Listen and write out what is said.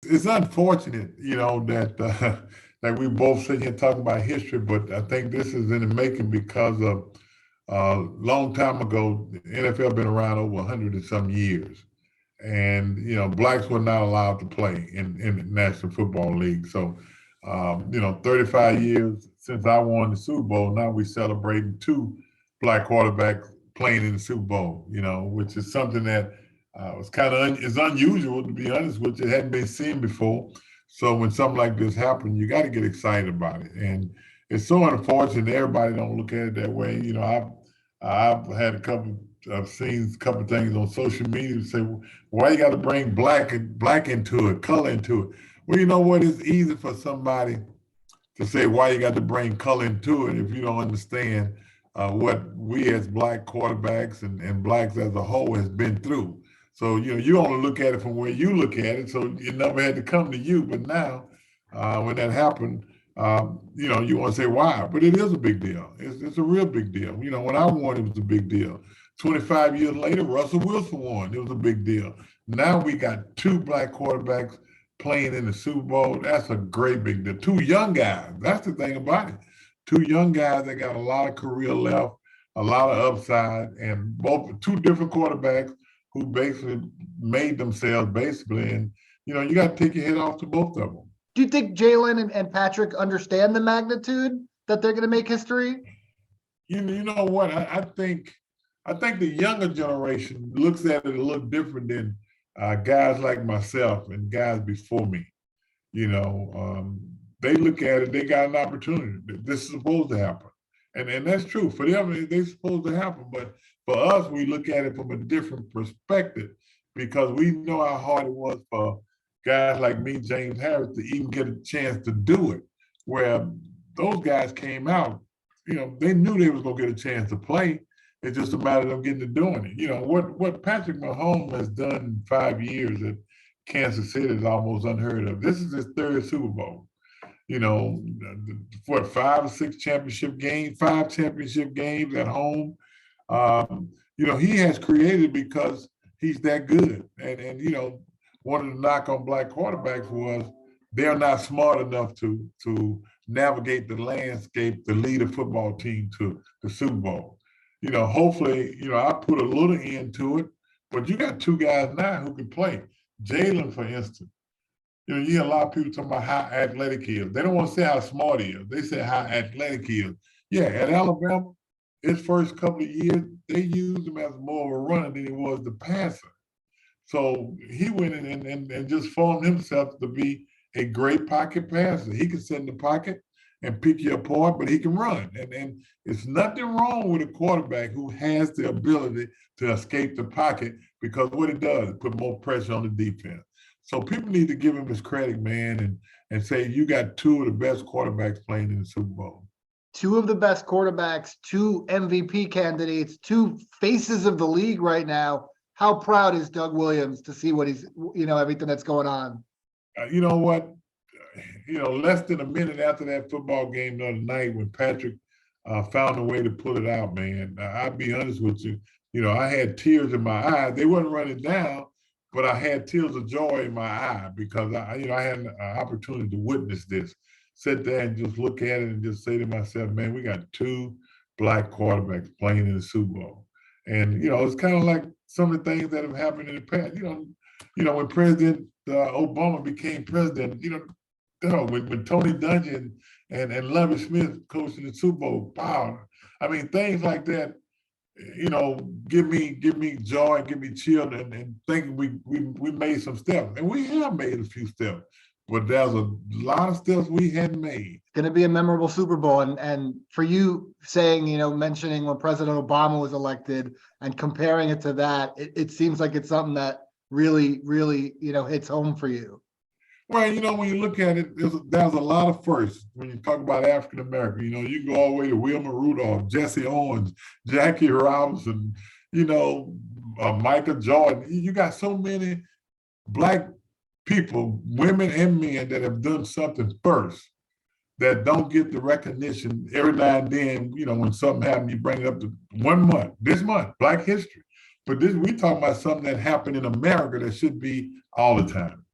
It's unfortunate, that that we both sitting here talking about history, but I think this is in the making because of long time ago, the NFL been around over 100 and some years. And, blacks were not allowed to play in the National Football League. So, 35 years since I won the Super Bowl, now we celebrating two black quarterbacks playing in the Super Bowl, which is something that was kind of is unusual, to be honest with you. It hadn't been seen before. So when something like this happens, you got to get excited about it. And it's so unfortunate everybody don't look at it that way. I've had I've seen a couple of things on social media say, why you got to bring black into it, color into it? Well, you know what? It's easy for somebody to say why you got to bring color into it if you don't understand what we as black quarterbacks and blacks as a whole has been through. So, you only look at it from where you look at it, so it never had to come to you. But now, when that happened, you want to say why, but it is a big deal. It's a real big deal. When I won, it was a big deal. 25 years later, Russell Wilson won. It was a big deal. Now we got two black quarterbacks playing in the Super Bowl. That's a great big deal. Two young guys. That's the thing about it. Two young guys that got a lot of career left, a lot of upside, and both two different quarterbacks who basically made themselves basically. And, you got to take your head off to both of them. Do you think Jalen and Patrick understand the magnitude that they're going to make history? You know what? I think the younger generation looks at it a little different than guys like myself and guys before me. They look at it, they got an opportunity. This is supposed to happen. And that's true. For them, they're supposed to happen. But for us, we look at it from a different perspective because we know how hard it was for guys like me, James Harris, to even get a chance to do it. Where those guys came out, they knew they was going to get a chance to play. It's just a matter of them getting to doing it. What Patrick Mahomes has done in 5 years at Kansas City is almost unheard of. This is his third Super Bowl. What, 5 or 6 championship games, 5 championship games at home. He has created because he's that good. And one of the knock on black quarterbacks was they're not smart enough to navigate the landscape to lead a football team to the Super Bowl. Hopefully, I put a little end to it, but you got two guys now who can play. Jalen, for instance, you hear a lot of people talking about how athletic he is. They don't want to say how smart he is. They say how athletic he is. Yeah, at Alabama, his first couple of years, they used him as more of a runner than he was the passer. So he went in and just formed himself to be a great pocket passer. He can sit in the pocket and pick you apart, but he can run. And it's nothing wrong with a quarterback who has the ability to escape the pocket because what it does, it put more pressure on the defense. So people need to give him his credit, man, and say you got two of the best quarterbacks playing in the Super Bowl. Two of the best quarterbacks, two MVP candidates, two faces of the league right now. How proud is Doug Williams to see what he's, everything that's going on? You know what? Less than a minute after that football game the other night when Patrick found a way to pull it out, man, I'll be honest with you. I had tears in my eyes. They wasn't running down, but I had tears of joy in my eye because I had an opportunity to witness this. Sit there and just look at it and just say to myself, man, we got two black quarterbacks playing in the Super Bowl. And, it's kind of like some of the things that have happened in the past. When President Obama became president, when Tony Dungy and Lovie Smith coaching the Super Bowl, wow. I mean, things like that, give me joy, give me chill, and thinking we made some steps. And we have made a few steps. But there's a lot of steps we hadn't made. It's going to be a memorable Super Bowl. And for you saying, mentioning when President Obama was elected and comparing it to that, it seems like it's something that really, really, hits home for you. Well, when you look at it, there's a lot of firsts when you talk about African American. You go all the way to Wilma Rudolph, Jesse Owens, Jackie Robinson, Michael Jordan. You got so many black people, women and men, that have done something first that don't get the recognition every now and then. When something happens, you bring it up to 1 month, this month, Black History. But we talking about something that happened in America that should be all the time.